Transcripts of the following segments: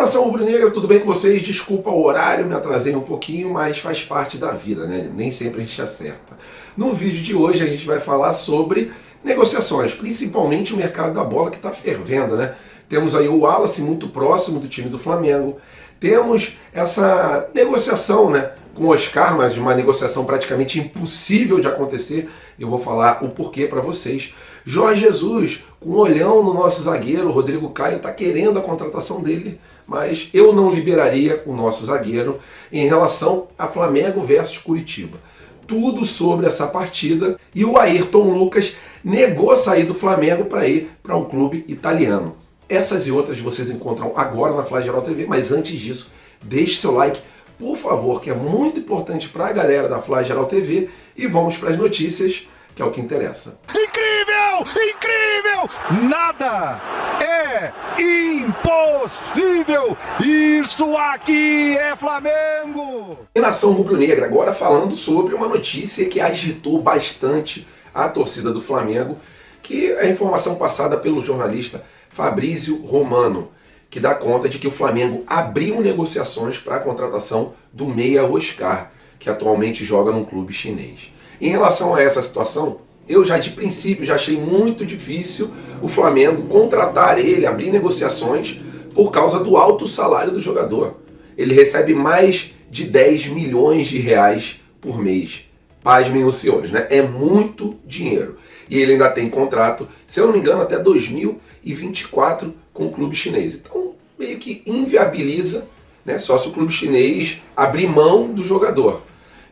nação rubro-negra, tudo bem com vocês? Desculpa o horário, me atrasei um pouquinho, mas faz parte da vida, né? Nem sempre a gente acerta. No vídeo de hoje a gente vai falar sobre negociações, principalmente o mercado da bola que está fervendo, né? Temos aí o Wallace muito próximo do time do Flamengo, temos essa negociação, né, com o Oscar, mas uma negociação praticamente impossível de acontecer. Eu vou falar o porquê para vocês. Jorge Jesus, com um olhão no nosso zagueiro, Rodrigo Caio, está querendo a contratação dele, mas eu não liberaria o nosso zagueiro em relação a Flamengo versus Curitiba. Tudo sobre essa partida, e o Ayrton Lucas negou sair do Flamengo para ir para um clube italiano. Essas e outras vocês encontram agora na Fly Geral TV, mas antes disso, deixe seu like, por favor, que é muito importante para a galera da Fly Geral TV, e vamos para as notícias, que é o que interessa. Incrível! Incrível! Nada é impossível! Isso aqui é Flamengo! E nação rubro-negra, agora falando sobre uma notícia que agitou bastante a torcida do Flamengo, que é a informação passada pelo jornalista Fabrício Romano, que dá conta de que o Flamengo abriu negociações para a contratação do meia Oscar, que atualmente joga num clube chinês. Em relação a essa situação, eu já de princípio já achei muito difícil o Flamengo contratar ele, abrir negociações por causa do alto salário do jogador. Ele recebe mais de 10 milhões de reais por mês. Pasmem os senhores, né? É muito dinheiro. E ele ainda tem contrato, se eu não me engano, até 2024 com o clube chinês. Então, meio que inviabiliza, né, só se o clube chinês abrir mão do jogador.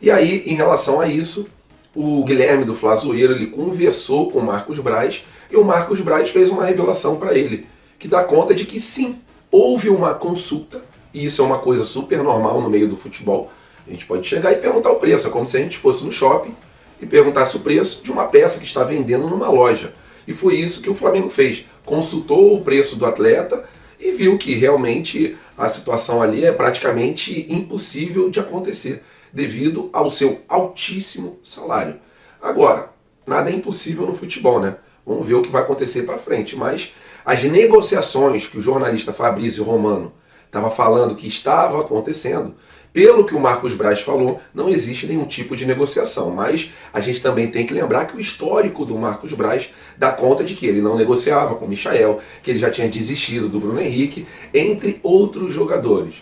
E aí, em relação a isso, o Guilherme do Flazoeiro, ele conversou com o Marcos Braz, e o Marcos Braz fez uma revelação para ele, que dá conta de que sim, houve uma consulta, e isso é uma coisa super normal no meio do futebol. A gente pode chegar e perguntar o preço, é como se a gente fosse no shopping e perguntasse o preço de uma peça que está vendendo numa loja. E foi isso que o Flamengo fez. Consultou o preço do atleta e viu que realmente a situação ali é praticamente impossível de acontecer, devido ao seu altíssimo salário. Agora, nada é impossível no futebol, né? Vamos ver o que vai acontecer para frente. Mas as negociações que o jornalista Fabrício Romano estava falando que estava acontecendo, pelo que o Marcos Braz falou, não existe nenhum tipo de negociação. Mas a gente também tem que lembrar que o histórico do Marcos Braz dá conta de que ele não negociava com o Michael, que ele já tinha desistido do Bruno Henrique, entre outros jogadores.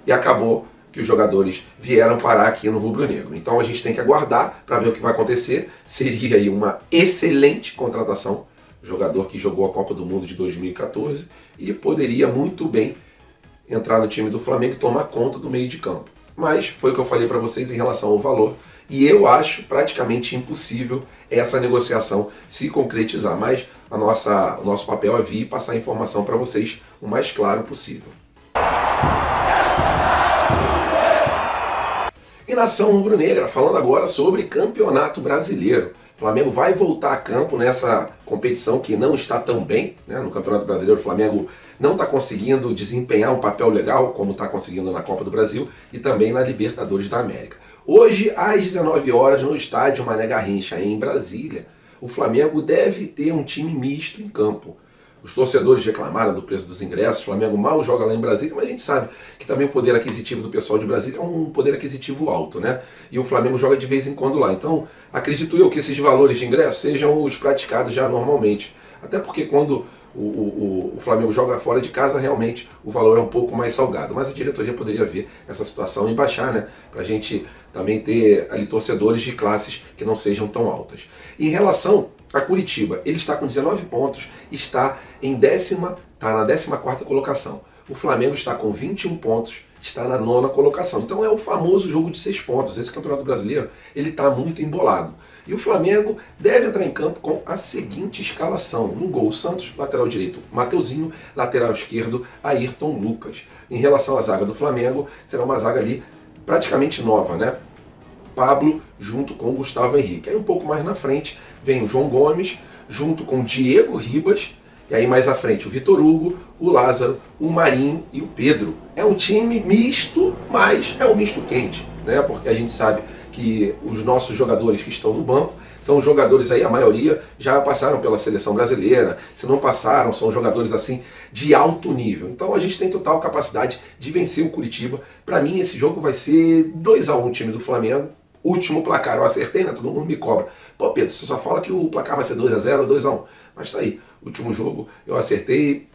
E acabou que os jogadores vieram parar aqui no Rubro Negro. Então a gente tem que aguardar para ver o que vai acontecer. Seria aí uma excelente contratação, jogador que jogou a Copa do Mundo de 2014 e poderia muito bem entrar no time do Flamengo e tomar conta do meio de campo. Mas foi o que eu falei para vocês em relação ao valor, e eu acho praticamente impossível essa negociação se concretizar. Mas o nosso papel é vir e passar a informação para vocês o mais claro possível. E nação rubro-negra, falando agora sobre Campeonato Brasileiro. O Flamengo vai voltar a campo nessa competição que não está tão bem, né? No Campeonato Brasileiro o Flamengo não está conseguindo desempenhar um papel legal, como está conseguindo na Copa do Brasil e também na Libertadores da América. Hoje, às 19 horas, no estádio Mané Garrincha, em Brasília, o Flamengo deve ter um time misto em campo. Os torcedores reclamaram do preço dos ingressos, o Flamengo mal joga lá em Brasília, mas a gente sabe que também o poder aquisitivo do pessoal de Brasília é um poder aquisitivo alto, né? E o Flamengo joga de vez em quando lá. Então, acredito eu que esses valores de ingresso sejam os praticados já normalmente. Até porque quando o Flamengo joga fora de casa, realmente o valor é um pouco mais salgado. Mas a diretoria poderia ver essa situação e baixar, né? Pra gente também ter ali torcedores de classes que não sejam tão altas. Em relação a Curitiba, ele está com 19 pontos, está na 14ª colocação. O Flamengo está com 21 pontos, está na 9ª colocação. Então é o famoso jogo de 6 pontos. Esse Campeonato Brasileiro, ele está muito embolado. E o Flamengo deve entrar em campo com a seguinte escalação. No gol, Santos, lateral direito, Mateuzinho, lateral esquerdo, Ayrton Lucas. Em relação à zaga do Flamengo, será uma zaga ali praticamente nova, né? Pablo junto com o Gustavo Henrique. Aí um pouco mais na frente vem o João Gomes junto com o Diego Ribas, e aí mais à frente o Vitor Hugo, o Lázaro, o Marinho e o Pedro. É um time misto, mas é um misto quente, né? Porque a gente sabe que os nossos jogadores que estão no banco São jogadores aí, a maioria já passaram pela seleção brasileira, se não passaram, são jogadores assim de alto nível. Então a gente tem total capacidade de vencer o Curitiba. Para mim esse jogo vai ser 2-1 time do Flamengo. Último placar, eu acertei, né? Todo mundo me cobra. Pô, Pedro, você só fala que o placar vai ser 2-0 ou 2-1. Mas tá aí, último jogo eu acertei,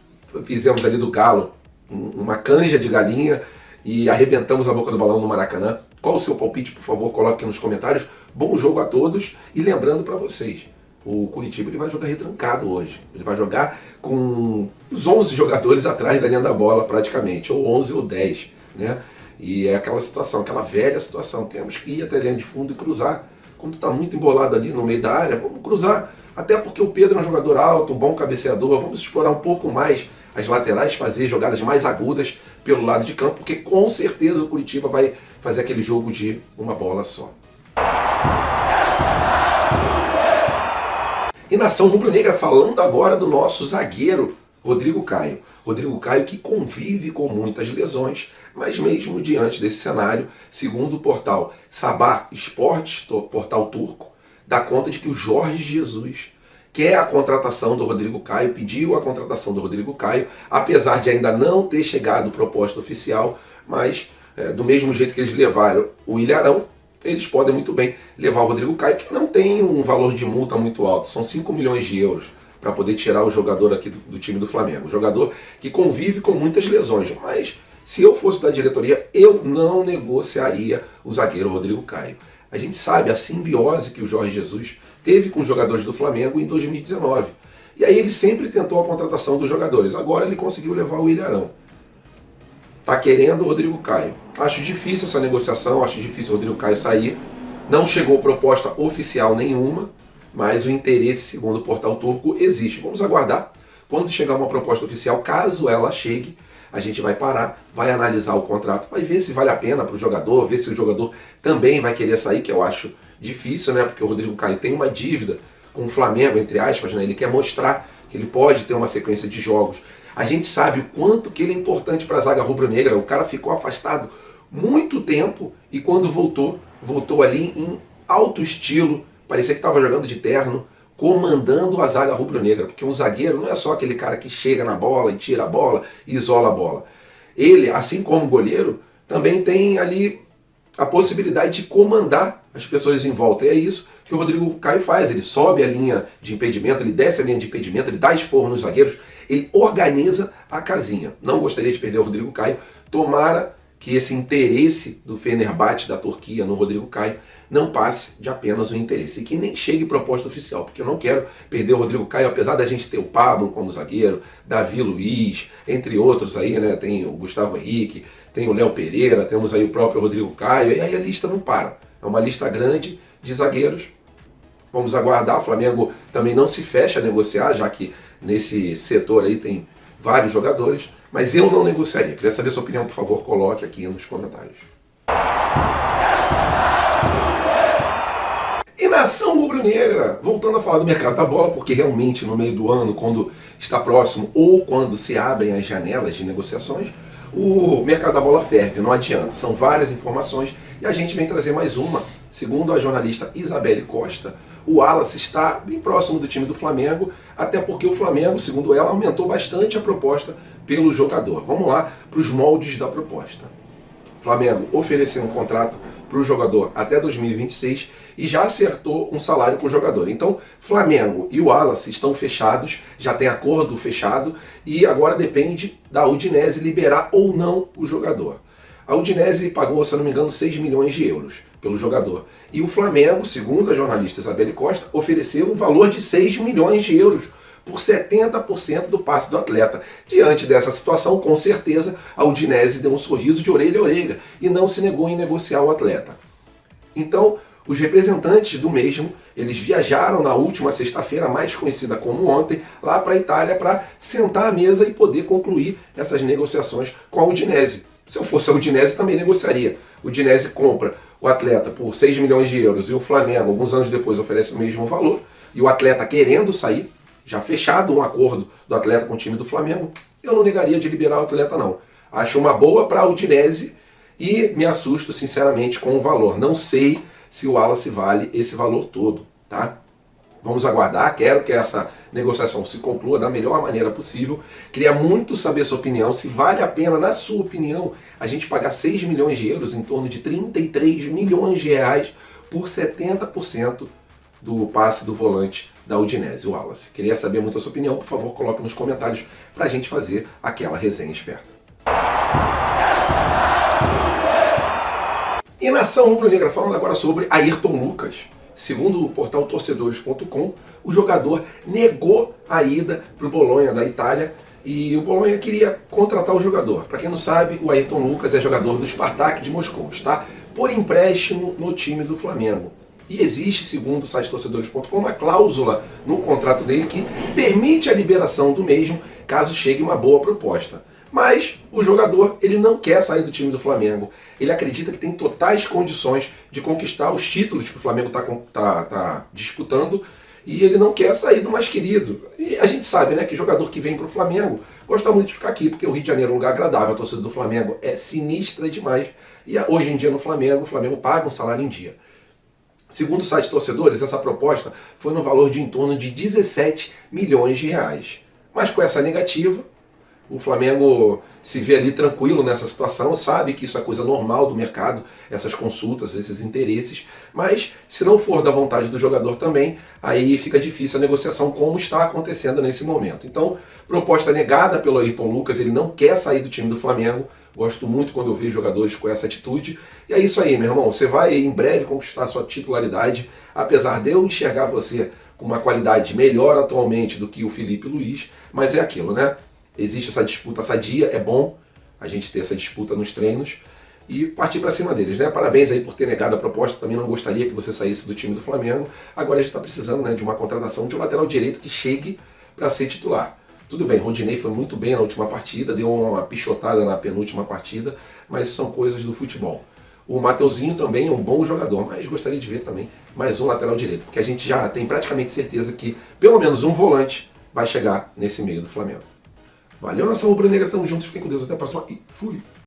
fizemos ali do Galo uma canja de galinha e arrebentamos a boca do balão no Maracanã. Qual o seu palpite, por favor, coloque aqui nos comentários. Bom jogo a todos e lembrando para vocês, o Curitiba ele vai jogar retrancado hoje. Ele vai jogar com os 11 jogadores atrás da linha da bola praticamente, ou 11 ou 10, né? E é aquela situação, aquela velha situação, temos que ir até a linha de fundo e cruzar. Quando está muito embolado ali no meio da área, vamos cruzar. Até porque o Pedro é um jogador alto, um bom cabeceador, vamos explorar um pouco mais as laterais, fazer jogadas mais agudas pelo lado de campo, porque com certeza o Curitiba vai fazer aquele jogo de uma bola só. E nação rubro-negra, falando agora do nosso zagueiro, Rodrigo Caio. Rodrigo Caio que convive com muitas lesões, mas mesmo diante desse cenário, segundo o portal Sabah Esportes, portal turco, dá conta de que o Jorge Jesus quer a contratação do Rodrigo Caio, pediu a contratação do Rodrigo Caio, apesar de ainda não ter chegado proposta oficial, mas do mesmo jeito que eles levaram o Ilharão, eles podem muito bem levar o Rodrigo Caio, que não tem um valor de multa muito alto, são 5 milhões de euros para poder tirar o jogador aqui do time do Flamengo. O jogador que convive com muitas lesões, mas se eu fosse da diretoria, eu não negociaria o zagueiro Rodrigo Caio. A gente sabe a simbiose que o Jorge Jesus teve com os jogadores do Flamengo em 2019. E aí ele sempre tentou a contratação dos jogadores. Agora ele conseguiu levar o Ilharão. Tá querendo o Rodrigo Caio. Acho difícil essa negociação, acho difícil o Rodrigo Caio sair. Não chegou proposta oficial nenhuma, mas o interesse, segundo o portal turco, existe. Vamos aguardar. Quando chegar uma proposta oficial, caso ela chegue, a gente vai parar, vai analisar o contrato, vai ver se vale a pena para o jogador, ver se o jogador também vai querer sair, que eu acho difícil, né? Porque o Rodrigo Caio tem uma dívida com o Flamengo, entre aspas, né? Ele quer mostrar que ele pode ter uma sequência de jogos. A gente sabe o quanto que ele é importante para a zaga rubro-negra. O cara ficou afastado muito tempo e quando voltou ali em alto estilo, parecia que estava jogando de terno, comandando a zaga rubro-negra, porque um zagueiro não é só aquele cara que chega na bola e tira a bola e isola a bola. Ele, assim como o goleiro, também tem ali a possibilidade de comandar as pessoas em volta. E é isso que o Rodrigo Caio faz. Ele sobe a linha de impedimento, ele desce a linha de impedimento, ele dá esporro nos zagueiros, ele organiza a casinha. Não gostaria de perder o Rodrigo Caio. Tomara que esse interesse do Fenerbahçe da Turquia no Rodrigo Caio não passe de apenas o interesse. E que nem chegue proposta oficial, porque eu não quero perder o Rodrigo Caio, apesar da gente ter o Pablo como zagueiro, Davi Luiz, entre outros aí, né? Tem o Gustavo Henrique, tem o Léo Pereira, temos aí o próprio Rodrigo Caio, e aí a lista não para. É uma lista grande de zagueiros. Vamos aguardar, o Flamengo também não se fecha a negociar, já que nesse setor aí tem vários jogadores, mas eu não negociaria. Queria saber a sua opinião, por favor, coloque aqui nos comentários. E nação rubro-negra, voltando a falar do mercado da bola, porque realmente no meio do ano, quando está próximo ou quando se abrem as janelas de negociações, o mercado da bola ferve, não adianta. São várias informações e a gente vem trazer mais uma. Segundo a jornalista Isabelle Costa, o Wallace está bem próximo do time do Flamengo, até porque o Flamengo, segundo ela, aumentou bastante a proposta pelo jogador. Vamos lá para os moldes da proposta. O Flamengo ofereceu um contrato para o jogador até 2026 e já acertou um salário com o jogador. Então, Flamengo e o Wallace estão fechados, já tem acordo fechado e agora depende da Udinese liberar ou não o jogador. A Udinese pagou, se eu não me engano, 6 milhões de euros pelo jogador. E o Flamengo, segundo a jornalista Isabelle Costa, ofereceu um valor de 6 milhões de euros por 70% do passe do atleta. Diante dessa situação, com certeza, a Udinese deu um sorriso de orelha a orelha e não se negou em negociar o atleta. Então, os representantes do mesmo, eles viajaram na última sexta-feira, mais conhecida como ontem, lá para a Itália para sentar à mesa e poder concluir essas negociações com a Udinese. Se eu fosse a Udinese, também negociaria. O Udinese compra o atleta por 6 milhões de euros e o Flamengo, alguns anos depois, oferece o mesmo valor, e o atleta querendo sair, já fechado um acordo do atleta com o time do Flamengo, eu não negaria de liberar o atleta não. Acho uma boa para a Udinese e me assusto sinceramente com o valor. Não sei se o Wallace vale esse valor todo, tá? tá? Vamos aguardar, quero que essa negociação se conclua da melhor maneira possível. Queria muito saber sua opinião, se vale a pena, na sua opinião, a gente pagar 6 milhões de euros, em torno de 33 milhões de reais, por 70% do passe do volante da Udinese, o Wallace. Queria saber muito a sua opinião, por favor, coloque nos comentários para a gente fazer aquela resenha esperta. E nação rubro-negra, falando agora sobre Ayrton Lucas. Segundo o portal torcedores.com, o jogador negou a ida para o Bolonha da Itália e o Bolonha queria contratar o jogador. Para quem não sabe, o Ayrton Lucas é jogador do Spartak de Moscou, está por empréstimo no time do Flamengo. E existe, segundo o site torcedores.com, uma cláusula no contrato dele que permite a liberação do mesmo caso chegue uma boa proposta. Mas o jogador, ele não quer sair do time do Flamengo. Ele acredita que tem totais condições de conquistar os títulos que o Flamengo está disputando e ele não quer sair do mais querido. E a gente sabe, né, que jogador que vem para o Flamengo gosta muito de ficar aqui, porque o Rio de Janeiro é um lugar agradável, a torcida do Flamengo é sinistra demais e hoje em dia no Flamengo, o Flamengo paga um salário em dia. Segundo o site Torcedores, essa proposta foi no valor de em torno de 17 milhões de reais. Mas com essa negativa, o Flamengo se vê ali tranquilo nessa situação, sabe que isso é coisa normal do mercado, essas consultas, esses interesses, mas se não for da vontade do jogador também, aí fica difícil a negociação como está acontecendo nesse momento. Então, proposta negada pelo Ayrton Lucas, ele não quer sair do time do Flamengo, gosto muito quando eu vejo jogadores com essa atitude, e é isso aí, meu irmão, você vai em breve conquistar a sua titularidade, apesar de eu enxergar você com uma qualidade melhor atualmente do que o Felipe Luiz, mas é aquilo, né? Existe essa disputa sadia, é bom a gente ter essa disputa nos treinos e partir para cima deles, né? Parabéns aí por ter negado a proposta, também não gostaria que você saísse do time do Flamengo. Agora a gente está precisando, né, de uma contratação de um lateral direito que chegue para ser titular. Tudo bem, Rodinei foi muito bem na última partida, deu uma pichotada na penúltima partida, mas são coisas do futebol. O Mateuzinho também é um bom jogador, mas gostaria de ver também mais um lateral direito, porque a gente já tem praticamente certeza que pelo menos um volante vai chegar nesse meio do Flamengo. Valeu, nação rubro-negra, tamo juntos, fiquem com Deus, até a próxima e fui!